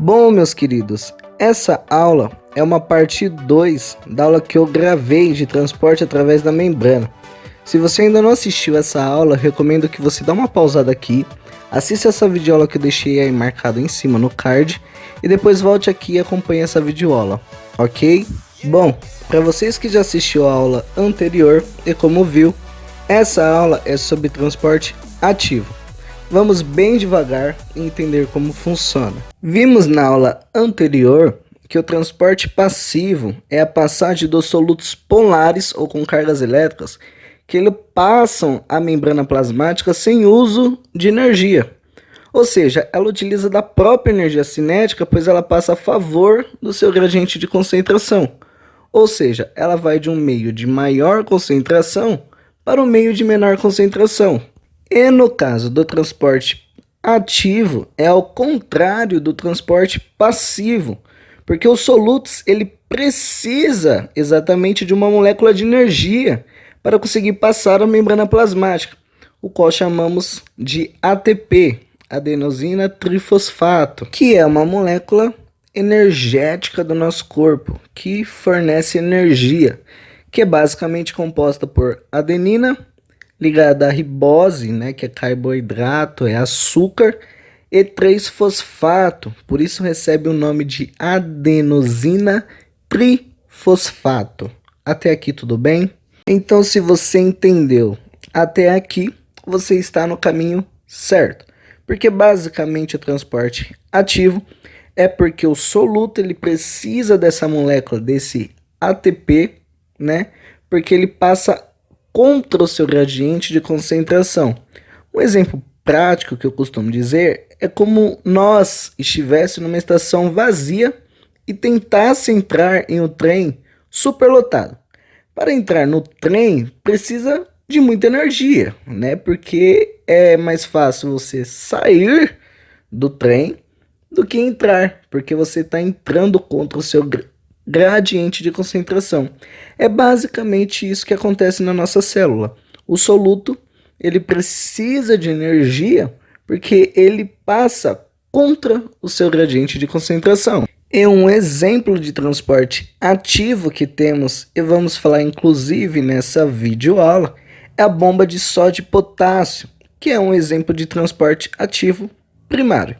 Bom, meus queridos, essa aula é uma parte 2 da aula que eu gravei de transporte através da membrana. Se você ainda não assistiu essa aula, recomendo que você dê uma pausada aqui, assista essa videoaula que eu deixei aí marcado em cima no card e depois volte aqui e acompanhe essa videoaula, ok? Bom, para vocês que já assistiu a aula anterior e como viu, essa aula é sobre transporte ativo. Vamos bem devagar e entender como funciona. Vimos na aula anterior que o transporte passivo é a passagem dos solutos polares ou com cargas elétricas que eles passam a membrana plasmática sem uso de energia. Ou seja, ela utiliza da própria energia cinética, pois ela passa a favor do seu gradiente de concentração. Ou seja, ela vai de um meio de maior concentração para um meio de menor concentração. E no caso do transporte ativo, é ao contrário do transporte passivo, porque os solutos ele precisa exatamente de uma molécula de energia para conseguir passar a membrana plasmática, o qual chamamos de ATP, adenosina trifosfato, que é uma molécula energética do nosso corpo, que fornece energia, que é basicamente composta por adenina, ligada à ribose, né, que é carboidrato, é açúcar, e 3-fosfato, por isso recebe o nome de adenosina trifosfato. Até aqui tudo bem? Então, se você entendeu até aqui, você está no caminho certo, porque basicamente o transporte ativo é porque o soluto ele precisa dessa molécula, desse ATP, né, porque ele passa contra o seu gradiente de concentração. Um exemplo prático que eu costumo dizer é como nós estivéssemos numa estação vazia e tentasse entrar em um trem superlotado. Para entrar no trem precisa de muita energia, né? Porque é mais fácil você sair do trem do que entrar, porque você está entrando contra o seu gradiente de concentração. É basicamente isso que acontece na nossa célula. O soluto ele precisa de energia porque ele passa contra o seu gradiente de concentração. E um exemplo de transporte ativo que temos, e vamos falar inclusive nessa videoaula, é a bomba de sódio e potássio, que é um exemplo de transporte ativo primário.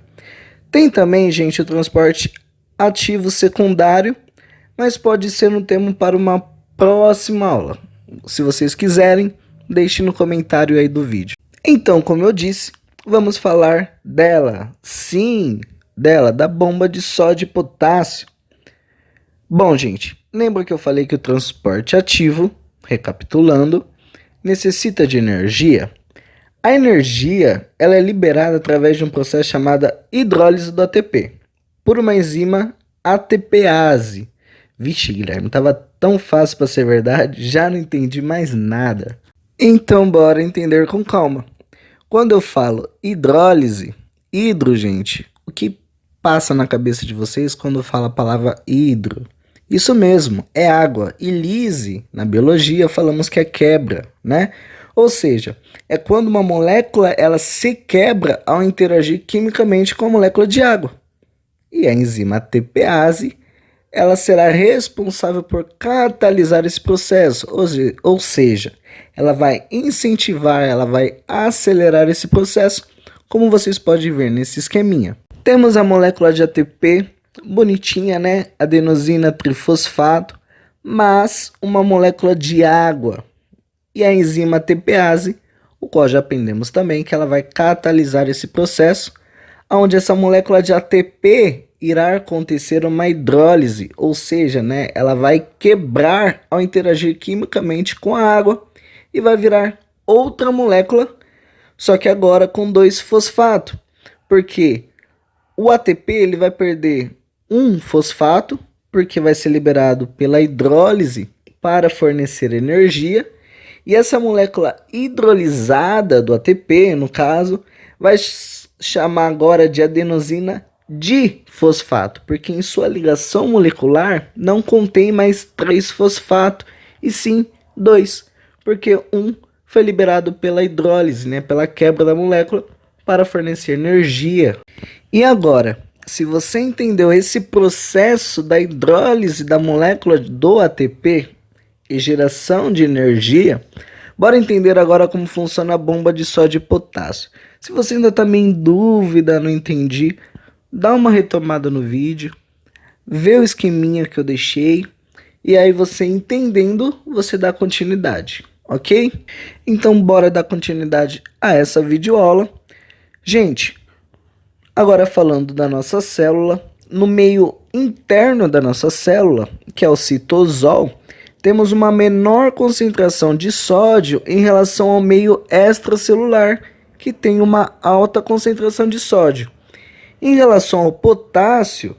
Tem também, gente, o transporte ativo secundário, mas pode ser um tema para uma próxima aula. Se vocês quiserem, deixe no comentário aí do vídeo. Então, como eu disse, vamos falar dela. Sim, dela, da bomba de sódio e potássio. Bom, gente, lembra que eu falei que o transporte ativo, recapitulando, necessita de energia? A energia ela é liberada através de um processo chamado hidrólise do ATP, por uma enzima ATPase. Vixe, Guilherme, tava tão fácil para ser verdade, já não entendi mais nada. Então, bora entender com calma. Quando eu falo hidrólise, hidro, gente, o que passa na cabeça de vocês quando fala a palavra hidro? Isso mesmo, é água. E lise, na biologia, falamos que é quebra, né? Ou seja, é quando uma molécula ela se quebra ao interagir quimicamente com a molécula de água. E a enzima ATPase ela será responsável por catalisar esse processo, ou seja, ela vai incentivar, ela vai acelerar esse processo, como vocês podem ver nesse esqueminha. Temos a molécula de ATP, bonitinha, né? Adenosina trifosfato, mas uma molécula de água. E a enzima ATPase, o qual já aprendemos também, que ela vai catalisar esse processo, onde essa molécula de ATP irá acontecer uma hidrólise, ou seja, né, ela vai quebrar ao interagir quimicamente com a água e vai virar outra molécula, só que agora com 2-fosfato, porque o ATP ele vai perder um fosfato, porque vai ser liberado pela hidrólise para fornecer energia, e essa molécula hidrolisada do ATP, no caso, vai chamar agora de adenosina difosfato, porque em sua ligação molecular não contém mais 3-fosfato, e sim 2, porque um foi liberado pela hidrólise, né, pela quebra da molécula, para fornecer energia. E agora, se você entendeu esse processo da hidrólise da molécula do ATP e geração de energia, bora entender agora como funciona a bomba de sódio e potássio. Se você ainda está meio em dúvida, não entendi, dá uma retomada no vídeo, vê o esqueminha que eu deixei, e aí você entendendo, você dá continuidade, ok? Então bora dar continuidade a essa videoaula. Gente, agora falando da nossa célula, no meio interno da nossa célula, que é o citosol, temos uma menor concentração de sódio em relação ao meio extracelular, que tem uma alta concentração de sódio. Em relação ao potássio,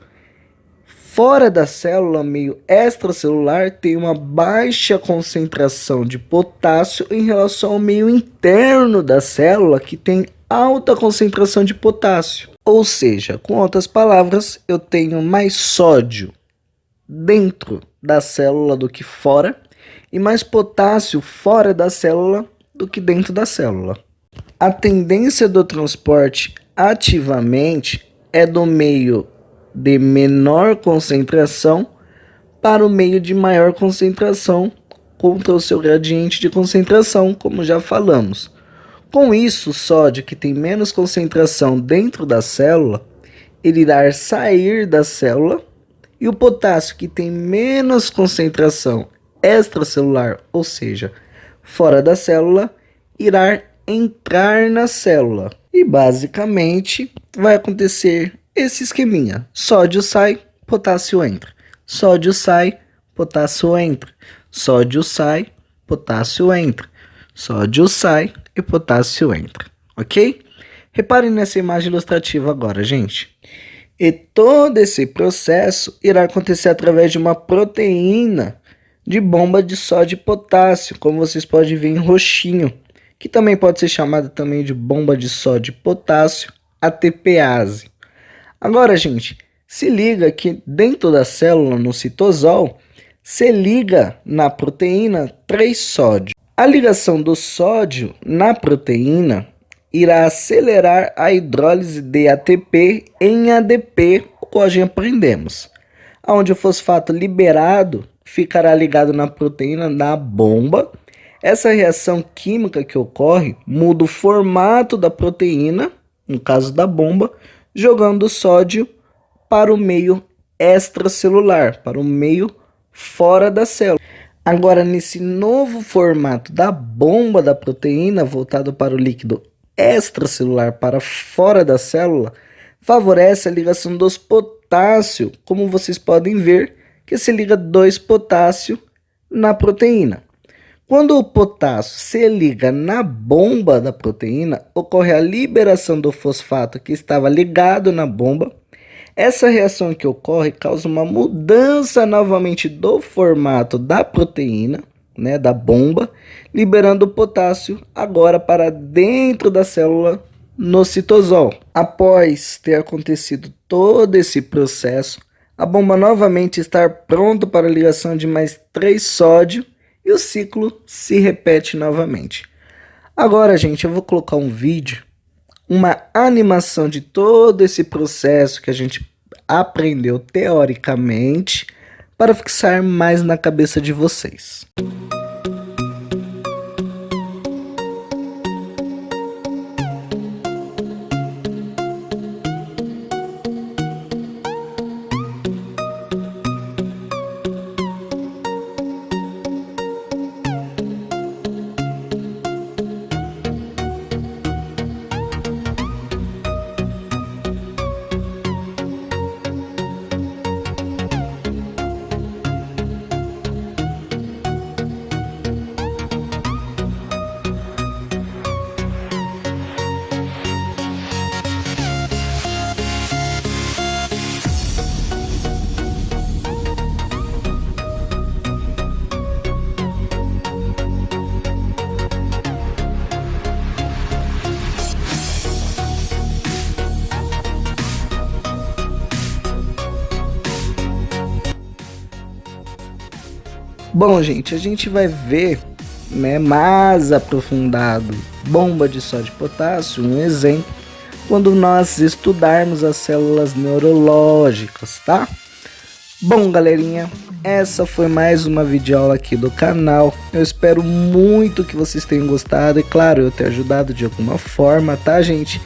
fora da célula, meio extracelular, tem uma baixa concentração de potássio em relação ao meio interno da célula, que tem alta concentração de potássio. Ou seja, com outras palavras, eu tenho mais sódio dentro da célula do que fora, e mais potássio fora da célula do que dentro da célula. A tendência do transporte ativamente é do meio de menor concentração para o meio de maior concentração contra o seu gradiente de concentração, como já falamos. Com isso, o sódio, que tem menos concentração dentro da célula, ele irá sair da célula, e o potássio, que tem menos concentração extracelular, ou seja, fora da célula, irá entrar na célula. E basicamente vai acontecer esse esqueminha: sódio sai, potássio entra. Sódio sai, potássio entra. Sódio sai, potássio entra. Sódio sai e potássio entra, ok? Reparem nessa imagem ilustrativa agora, gente. E todo esse processo irá acontecer através de uma proteína de bomba de sódio e potássio, como vocês podem ver em roxinho, que também pode ser chamada também de bomba de sódio e potássio, ATPase. Agora, gente, se liga que dentro da célula, no citosol, se liga na proteína 3-sódio. A ligação do sódio na proteína irá acelerar a hidrólise de ATP em ADP, o qual já aprendemos. Onde o fosfato liberado ficará ligado na proteína da bomba. Essa reação química que ocorre muda o formato da proteína, no caso da bomba, jogando o sódio para o meio extracelular, para o meio fora da célula. Agora, nesse novo formato da bomba da proteína, voltado para o líquido extracelular, para fora da célula, favorece a ligação dos potássio, como vocês podem ver, que se liga 2 potássio na proteína. Quando o potássio se liga na bomba da proteína, ocorre a liberação do fosfato que estava ligado na bomba. Essa reação que ocorre causa uma mudança novamente do formato da proteína, da bomba, liberando o potássio agora para dentro da célula no citosol. Após ter acontecido todo esse processo, a bomba novamente está pronta para a ligação de mais 3 sódio e o ciclo se repete novamente. Agora, gente, eu vou colocar um vídeo, uma animação de todo esse processo que a gente aprendeu teoricamente, para fixar mais na cabeça de vocês. Bom, gente, a gente vai ver, mais aprofundado, bomba de sódio e potássio, um exemplo, quando nós estudarmos as células neurológicas, tá? Bom, galerinha, essa foi mais uma videoaula aqui do canal. Eu espero muito que vocês tenham gostado e, claro, eu ter ajudado de alguma forma, tá, gente?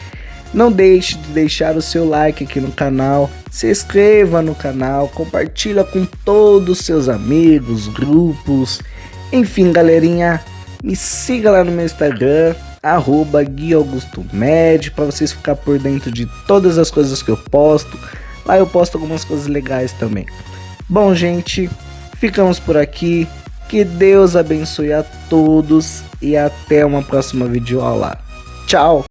Não deixe de deixar o seu like aqui no canal, se inscreva no canal, compartilha com todos os seus amigos, grupos, enfim, galerinha, me siga lá no meu Instagram, @GuiAugustoMed, para vocês ficar por dentro de todas as coisas que eu posto. Lá eu posto algumas coisas legais também. Bom, gente, ficamos por aqui. Que Deus abençoe a todos e até uma próxima videoaula. Tchau!